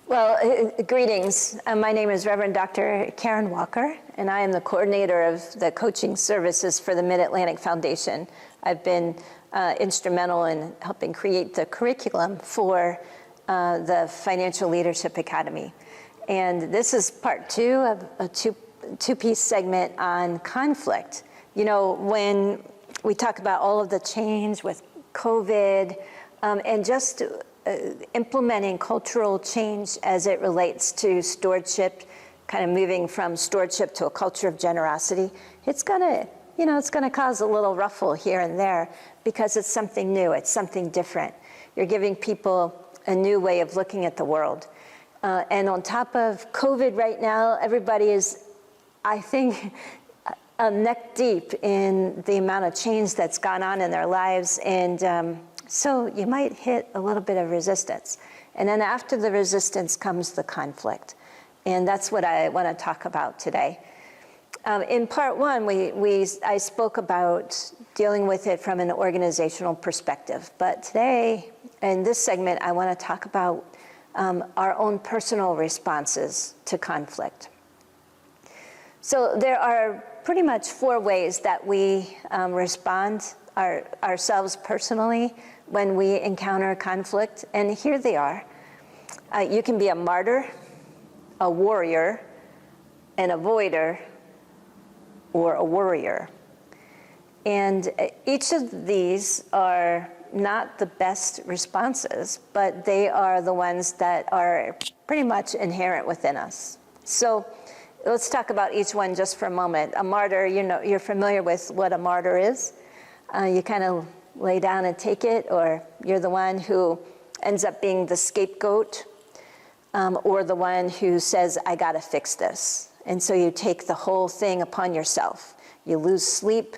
Well, greetings. My name is Reverend Dr. Karin Walker, and I am the coordinator of the coaching services for the Mid-Atlantic Foundation. I've been instrumental in helping create the curriculum for the Financial Leadership Academy. And this is part two of a two-piece segment on conflict. You know, when we talk about all of the change with COVID and just implementing cultural change as it relates to stewardship, kind of moving from stewardship to a culture of generosity, it's gonna cause a little ruffle here and there because it's something new, it's something different. You're giving people a new way of looking at the world. And on top of COVID right now, everybody is, I think, neck deep in the amount of change that's gone on in their lives. And so you might hit a little bit of resistance. And then after the resistance comes the conflict. And that's what I want to talk about today. In part one, I spoke about dealing with it from an organizational perspective. But today, in this segment, I want to talk about our own personal responses to conflict. So there are pretty much four ways that we respond ourselves personally when we encounter conflict, and here they are. You can be a martyr, a warrior, an avoider, or a worrier. And each of these are not the best responses, but they are the ones that are pretty much inherent within us. So let's talk about each one just for a moment. A martyr, you know, you're familiar with what a martyr is. You kind of lay down and take it, or you're the one who ends up being the scapegoat, or the one who says, I gotta fix this. And so you take the whole thing upon yourself. You lose sleep,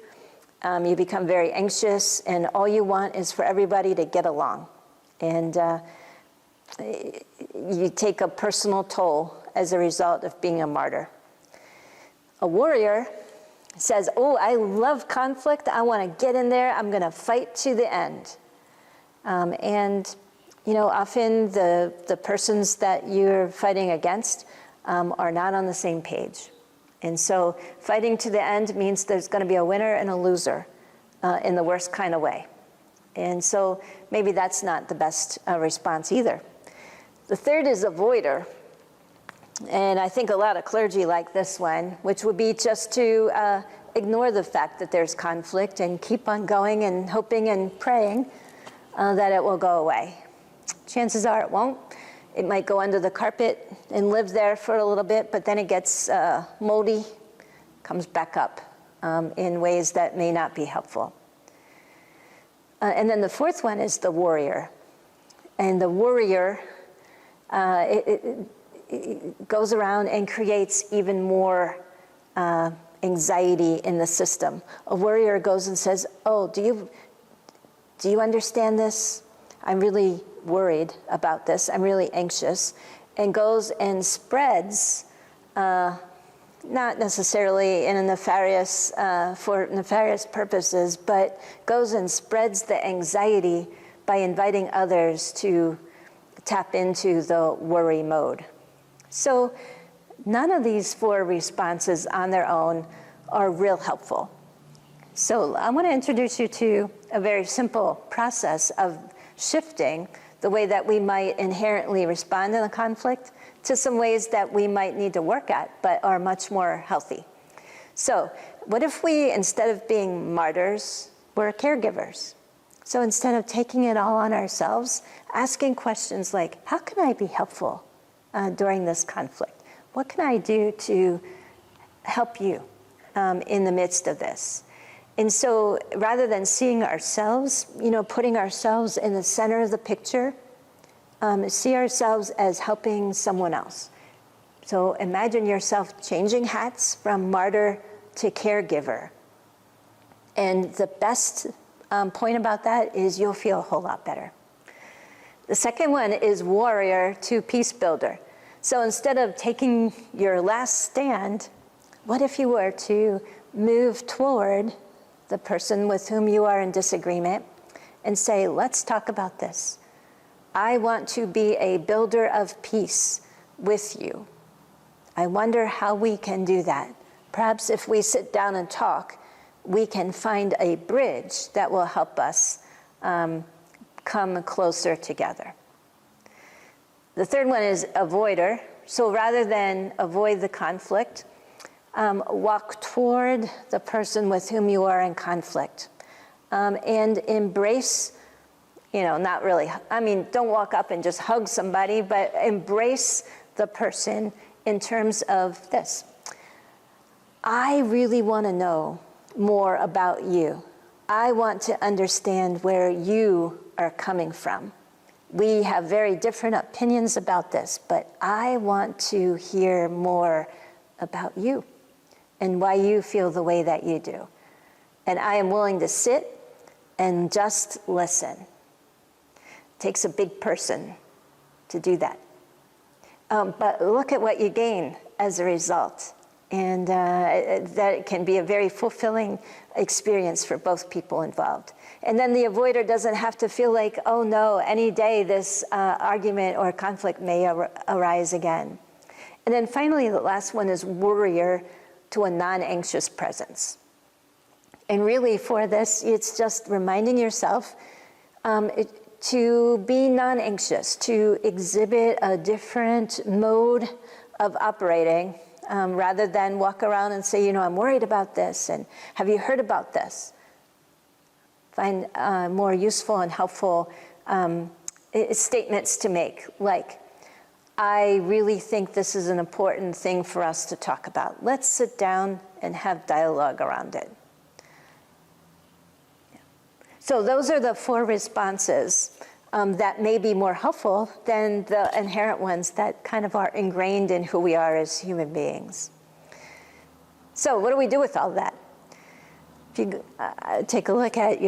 you become very anxious, and all you want is for everybody to get along. And you take a personal toll as a result of being a martyr. A warrior says, oh, I love conflict. I want to get in there. I'm going to fight to the end. And, you know, often the persons that you're fighting against are not on the same page. And so fighting to the end means there's going to be a winner and a loser in the worst kind of way. And so maybe that's not the best response either. The third is avoider. And I think a lot of clergy like this one, which would be just to ignore the fact that there's conflict and keep on going and hoping and praying that it will go away. Chances are it won't. It might go under the carpet and live there for a little bit, but then it gets moldy, comes back up in ways that may not be helpful. And then the fourth one is the warrior. And the warrior, it goes around and creates even more anxiety in the system. A warrior goes and says, oh, do you understand this? I'm really worried about this. I'm really anxious. And goes and spreads, not necessarily in a nefarious, for nefarious purposes, but goes and spreads the anxiety by inviting others to tap into the worry mode. So none of these four responses on their own are real helpful. So I want to introduce you to a very simple process of shifting the way that we might inherently respond in a conflict to some ways that we might need to work at, but are much more healthy. So what if we, instead of being martyrs, we're caregivers? So instead of taking it all on ourselves, asking questions like, how can I be helpful during this conflict? What can I do to help you in the midst of this? And so rather than seeing ourselves, you know, putting ourselves in the center of the picture, see ourselves as helping someone else. So imagine yourself changing hats from martyr to caregiver. And the best point about that is you'll feel a whole lot better. The second one is warrior to peace builder. So instead of taking your last stand, what if you were to move toward the person with whom you are in disagreement and say, let's talk about this. I want to be a builder of peace with you. I wonder how we can do that. Perhaps if we sit down and talk, we can find a bridge that will help us come closer together. The third one is avoider. So rather than avoid the conflict, walk toward the person with whom you are in conflict, and embrace, not really, don't walk up and just hug somebody, but embrace the person in terms of this. I really want to know more about you. I want to understand where you are coming from. We have very different opinions about this, but I want to hear more about you and why you feel the way that you do. And I am willing to sit and just listen. It takes a big person to do that. But look at what you gain as a result. And that can be a very fulfilling experience for both people involved. And then the avoider doesn't have to feel like, oh no, any day this argument or conflict may arise again. And then finally, the last one is worrier to a non-anxious presence. And really for this, it's just reminding yourself to be non-anxious, to exhibit a different mode of operating, rather than walk around and say, I'm worried about this, and have you heard about this? Find more useful and helpful statements to make, like, I really think this is an important thing for us to talk about. Let's sit down and have dialogue around it. So those are the 4 responses that may be more helpful than the inherent ones that kind of are ingrained in who we are as human beings. So what do we do with all that? If you take a look at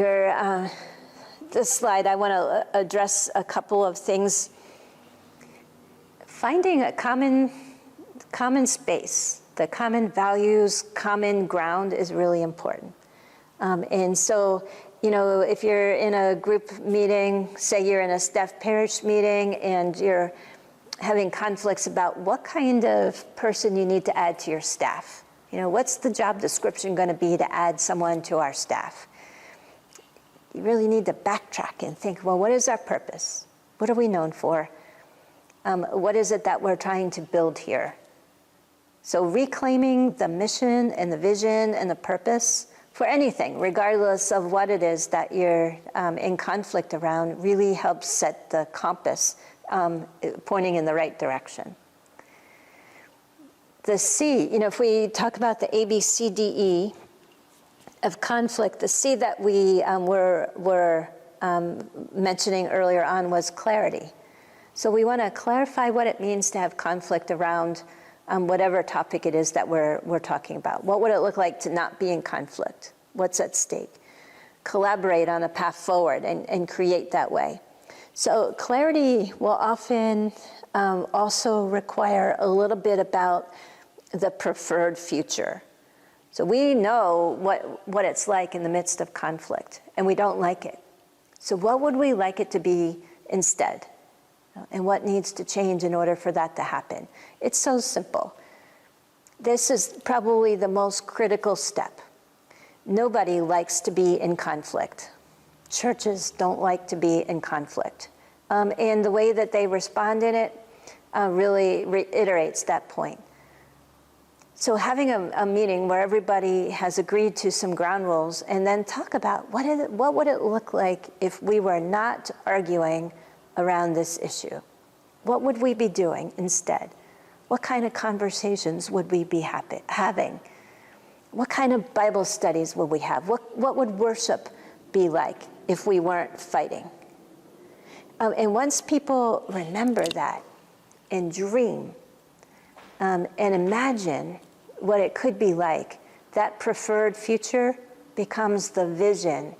this slide, I want to address a couple of things. Finding a common space, the common values, common ground is really important. And so, if you're in a group meeting, say you're in a staff parish meeting, and you're having conflicts about what kind of person you need to add to your staff. What's the job description going to be to add someone to our staff? You really need to backtrack and think, well, what is our purpose? What are we known for? What is it that we're trying to build here? So reclaiming the mission and the vision and the purpose for anything, regardless of what it is that you're in conflict around, really helps set the compass pointing in the right direction. The C, if we talk about the ABCDE of conflict, the C that we were mentioning earlier on was clarity. So we want to clarify what it means to have conflict around whatever topic it is that we're talking about. What would it look like to not be in conflict? What's at stake? Collaborate on a path forward and create that way. So clarity will often also require a little bit about the preferred future. So we know what it's like in the midst of conflict, and we don't like it. So what would we like it to be instead? And what needs to change in order for that to happen? It's so simple. This is probably the most critical step. Nobody likes to be in conflict. Churches don't like to be in conflict. And the way that they respond in it really reiterates that point. So having a meeting where everybody has agreed to some ground rules, and then talk about what would it look like if we were not arguing around this issue? What would we be doing instead? What kind of conversations would we be having? What kind of Bible studies would we have? What would worship be like if we weren't fighting? And once people remember that and dream and imagine what it could be like, that preferred future becomes the vision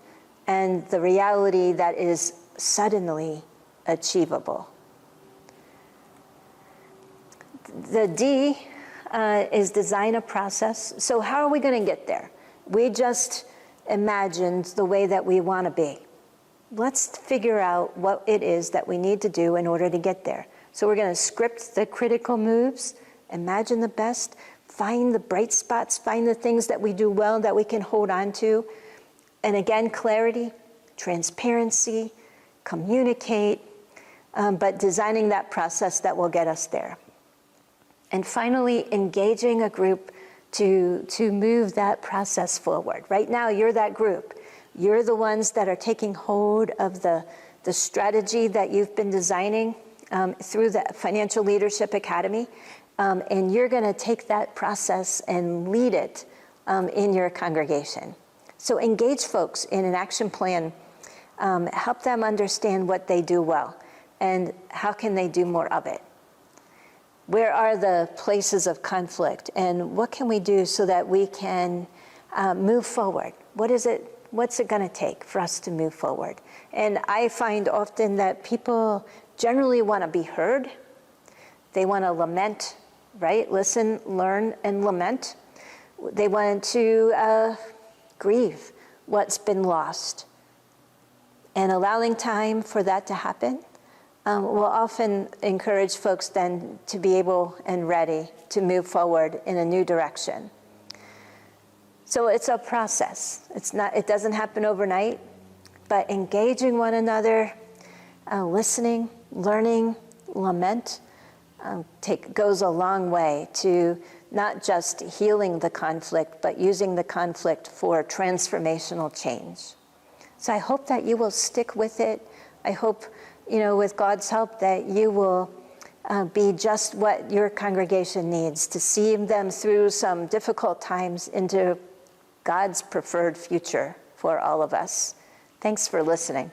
and the reality that is suddenly achievable. The D is design a process. So how are we going to get there? We just imagined the way that we want to be. let's figure out what it is that we need to do in order to get there. So we're going to script the critical moves, imagine the best, find the bright spots, find the things that we do well that we can hold on to. And again, clarity, transparency, communicate, but designing that process that will get us there. And finally, engaging a group to move that process forward. Right now, you're that group. You're the ones that are taking hold of the strategy that you've been designing through the Financial Leadership Academy, and you're going to take that process and lead it in your congregation. So engage folks in an action plan, help them understand what they do well, and how can they do more of it. Where are the places of conflict, and what can we do so that we can move forward? What's it going to take for us to move forward? And I find often that people generally want to be heard. They want to lament, right? Listen, learn, and lament. They want to grieve what's been lost. And allowing time for that to happen will often encourage folks then to be able and ready to move forward in a new direction. So it's a process. It doesn't happen overnight, but engaging one another, listening, learning, lament, goes a long way to not just healing the conflict, but using the conflict for transformational change. So I hope that you will stick with it. I hope, with God's help, that you will be just what your congregation needs to see them through some difficult times into God's preferred future for all of us. Thanks for listening.